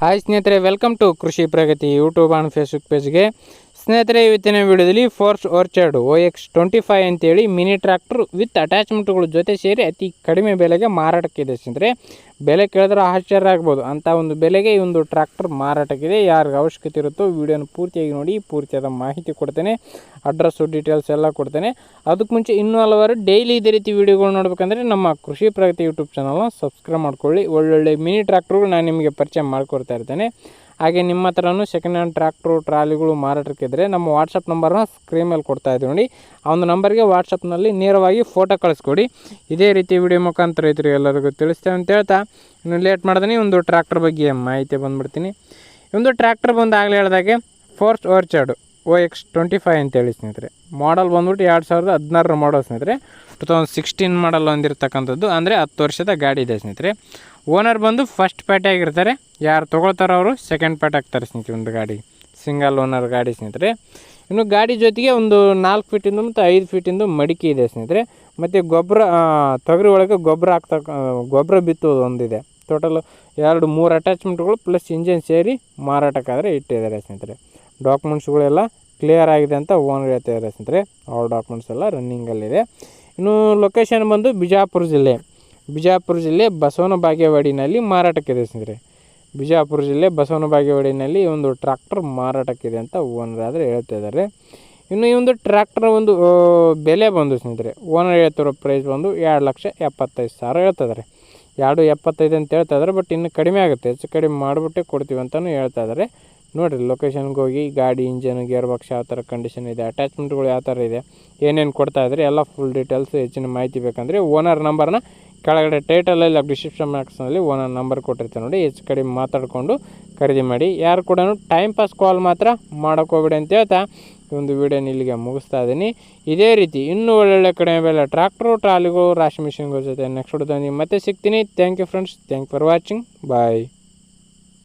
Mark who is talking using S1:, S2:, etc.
S1: Hi ಸ್ನೇಹಿತರೆ, welcome to ಕೃಷಿ ಪ್ರಗತಿ YouTube and Facebook ಪೇಜ್ಗೆ. ಸ್ನೇಹಿತರೆ, ಇವತ್ತಿನ ವಿಡಿಯೋದಲ್ಲಿ ಫೋರ್ಸ್ ಆರ್ಚರ್ಡ್ OX25 ಅಂತೇಳಿ ಮಿನಿ ಟ್ರ್ಯಾಕ್ಟರ್ ವಿತ್ ಅಟ್ಯಾಚ್ಮೆಂಟ್ಗಳ ಜೊತೆ ಸೇರಿ ಅತಿ ಕಡಿಮೆ ಬೆಲೆಗೆ ಮಾರಾಟಕ್ಕಿದೆ. ಸ್ನೇಹಿತರೆ, ಬೆಲೆ ಕೇಳಿದ್ರೆ ಆಶ್ಚರ್ಯ ಆಗ್ಬೋದು, ಅಂಥ ಒಂದು ಬೆಲೆಗೆ ಈ ಒಂದು ಟ್ರ್ಯಾಕ್ಟರ್ ಮಾರಾಟಕ್ಕಿದೆ. ಯಾರಿಗೆ ಅವಶ್ಯಕತೆ ಇರುತ್ತೋ ವಿಡಿಯೋನ ಪೂರ್ತಿಯಾಗಿ ನೋಡಿ, ಪೂರ್ತಿಯಾದ ಮಾಹಿತಿ ಕೊಡ್ತೇನೆ, ಅಡ್ರೆಸ್ಸು ಡೀಟೇಲ್ಸ್ ಎಲ್ಲ ಕೊಡ್ತೇನೆ. ಅದಕ್ಕೆ ಮುಂಚೆ ಇನ್ನೂ ಹಲವಾರು ಡೈಲಿ ಇದೇ ರೀತಿ ವೀಡಿಯೋಗಳು ನೋಡಬೇಕಂದ್ರೆ ನಮ್ಮ ಕೃಷಿ ಪ್ರಗತಿ ಯೂಟ್ಯೂಬ್ ಚಾನಲ್ನ ಸಬ್ಸ್ಕ್ರೈಬ್ ಮಾಡ್ಕೊಳ್ಳಿ. ಒಳ್ಳೊಳ್ಳೆ ಮಿನಿ ಟ್ರ್ಯಾಕ್ಟರ್ಗಳು ನಾನು ನಿಮಗೆ ಪರಿಚಯ ಮಾಡಿಕೊಡ್ತಾ ಇರ್ತೇನೆ. ಹಾಗೆ ನಿಮ್ಮ ಹತ್ರನೂ ಸೆಕೆಂಡ್ ಹ್ಯಾಂಡ್ ಟ್ರ್ಯಾಕ್ಟ್ರು ಟ್ರಾಲಿಗಳು ಮಾರಾಟಕ್ಕಿದ್ರೆ ನಮ್ಮ ವಾಟ್ಸಪ್ ನಂಬರ್ನ ಸ್ಕ್ರೀನ್ ಮೇಲೆ ಕೊಡ್ತಾ ಇದ್ದೀವಿ ನೋಡಿ. ಆ ಒಂದು ನಂಬರ್ಗೆ ವಾಟ್ಸಪ್ನಲ್ಲಿ ನೇರವಾಗಿ ಫೋಟೋ ಕಳಿಸ್ಕೊಡಿ. ಇದೇ ರೀತಿ ವಿಡಿಯೋ ಮುಖಾಂತರ ರೈತರು ಎಲ್ಲರಿಗೂ ತಿಳಿಸ್ತೇವೆ ಅಂತ ಹೇಳ್ತಾ ಇನ್ನು ಲೇಟ್ ಮಾಡ್ದೆ ಒಂದು ಟ್ರ್ಯಾಕ್ಟರ್ ಬಗ್ಗೆ ಮಾಹಿತಿ ಬಂದುಬಿಡ್ತೀನಿ. ಒಂದು ಟ್ರ್ಯಾಕ್ಟರ್ ಬಂದು ಆಗಲೇ ಹೇಳಿದಾಗೆ ಫೋರ್ಸ್ ಆರ್ಚರ್ಡ್ OX25 ಅಂತೇಳಿ ಸ್ನೇಹಿತರೆ. ಮಾಡಲ್ ಬಂದ್ಬಿಟ್ಟು 2016 ಮಾಡಲ್ ಸ್ನೇಹಿತರೆ. 2016 ಮಾಡಲ್ ಹೊಂದಿರತಕ್ಕಂಥದ್ದು, ಅಂದರೆ 10 ವರ್ಷದ ಗಾಡಿ ಇದೆ ಸ್ನೇಹಿತರೆ. ಓನರ್ ಬಂದು ಫಸ್ಟ್ ಪೇಟೆ ಆಗಿರ್ತಾರೆ. ಯಾರು ತೊಗೊಳ್ತಾರೋ ಅವರು ಸೆಕೆಂಡ್ ಪೇಟೆ ಆಗ್ತಾರೆ ಸ್ನೇಹಿತರೆ. ಒಂದು ಗಾಡಿ ಸಿಂಗಲ್ ಓನರ್ ಗಾಡಿ ಸ್ನೇಹಿತರೆ. ಇನ್ನು ಗಾಡಿ ಜೊತೆಗೆ ಒಂದು 4 ಫೀಟಿಂದು ಮತ್ತು 5 ಫೀಟಿಂದು ಮಡಿಕೆ ಇದೆ ಸ್ನೇಹಿತರೆ. ಮತ್ತು ತೊಗರಿ ಒಳಗೆ ಗೊಬ್ಬರ ಬಿತ್ತೋದು ಒಂದಿದೆ. ಟೋಟಲ್ 2-3 ಅಟ್ಯಾಚ್ಮೆಂಟ್ಗಳು ಪ್ಲಸ್ ಇಂಜಿನ್ ಸೇರಿ ಮಾರಾಟಕ್ಕಾದರೆ ಇಟ್ಟಿದ್ದಾರೆ ಸ್ನೇಹಿತರೆ. ಡಾಕ್ಯುಮೆಂಟ್ಸ್ಗಳೆಲ್ಲ ಕ್ಲಿಯರ್ ಆಗಿದೆ ಅಂತ ಓನರ್ ಹೇಳ್ತಾ ಇದ್ದಾರೆ ಸ್ನೇಹಿತರೆ. ಆಲ್ ಡಾಕ್ಯುಮೆಂಟ್ಸ್ ಎಲ್ಲ ರನ್ನಿಂಗಲ್ಲಿದೆ. ಇನ್ನು ಲೊಕೇಶನ್ ಬಂದು ಬಿಜಾಪುರ ಜಿಲ್ಲೆ ಬಸವನ ಬಾಗೇವಾಡಿನಲ್ಲಿ ಮಾರಾಟಕ್ಕಿದೆ ಸ್ನೇಹಿತರೆ. ಬಿಜಾಪುರ ಜಿಲ್ಲೆ ಬಸವನ ಬಾಗೇವಾಡಿನಲ್ಲಿ ಒಂದು ಟ್ರ್ಯಾಕ್ಟರ್ ಮಾರಾಟಕ್ಕಿದೆ ಅಂತ ಓನರ್ ಆದರೆ ಹೇಳ್ತಾ ಇದ್ದಾರೆ. ಇನ್ನು ಈ ಒಂದು ಟ್ರ್ಯಾಕ್ಟರ್ ಒಂದು ಬೆಲೆ ಬಂದು ಸ್ನೇಹಿತರೆ, ಓನರ್ ಹೇಳ್ತಿರೋ ಪ್ರೈಸ್ ಬಂದು 2,75,000 ಹೇಳ್ತಾ ಇದ್ದಾರೆ. 2,75 ಅಂತ ಹೇಳ್ತಾ ಇದ್ದಾರೆ. ಬಟ್ ಇನ್ನು ಕಡಿಮೆ ಆಗುತ್ತೆ, ಹೆಚ್ಚು ಕಡಿಮೆ ಮಾಡಿಬಿಟ್ಟೆ ಕೊಡ್ತೀವಿ ಅಂತಲೂ ಹೇಳ್ತಾ ಇದ್ದಾರೆ. ನೋಡಿರಿ, ಲೊಕೇಶನ್ಗೆ ಹೋಗಿ ಗಾಡಿ ಇಂಜನ್ ಗೇರ್ ಬಾಕ್ಸ್ ಯಾವ ಥರ ಕಂಡೀಷನ್ ಇದೆ, ಅಟ್ಯಾಚ್ಮೆಂಟ್ಗಳು ಯಾವ ಥರ ಇದೆ, ಏನೇನು ಕೊಡ್ತಾ ಇದ್ದಾರೆ ಎಲ್ಲ ಫುಲ್ ಡೀಟೇಲ್ಸ್ ಹೆಚ್ಚಿನ ಮಾಹಿತಿ ಬೇಕಂದರೆ ಓನರ್ ನಂಬರ್ನ ಕೆಳಗಡೆ ಟೈಟಲಲ್ಲಿ ಡಿಸ್ಕ್ರಿಪ್ಷನ್ ಬಾಕ್ಸ್ನಲ್ಲಿ ಓನರ್ ನಂಬರ್ ಕೊಟ್ಟಿರ್ತಾರೆ ನೋಡಿ. ಹೆಚ್ಚು ಕಡಿಮೆ ಮಾತಾಡಿಕೊಂಡು ಖರೀದಿ ಮಾಡಿ. ಯಾರು ಕೂಡ ಟೈಮ್ ಪಾಸ್ ಕಾಲ್ ಮಾತ್ರ ಮಾಡೋಕ್ಕೋಗ್ಬೇಡಿ ಅಂತ ಹೇಳ್ತಾ ಈ ಒಂದು ವೀಡಿಯೋನ ಇಲ್ಲಿಗೆ ಮುಗಿಸ್ತಾ ಇದ್ದೀನಿ. ಇದೇ ರೀತಿ ಇನ್ನೂ ಒಳ್ಳೊಳ್ಳೆ ಕಡಿಮೆ ಬೆಲೆ ಟ್ರ್ಯಾಕ್ಟ್ರು ಟ್ರಾಲಿಗಳು ರಾಶಿ ಮಿಷಿನ್ಗಳ ಜೊತೆ ನೆಕ್ಸ್ಟ್ ವಿಡಿಯೋದಲ್ಲಿ ಮತ್ತೆ ಸಿಗ್ತೀನಿ. Thank you friends, thank for watching, bye.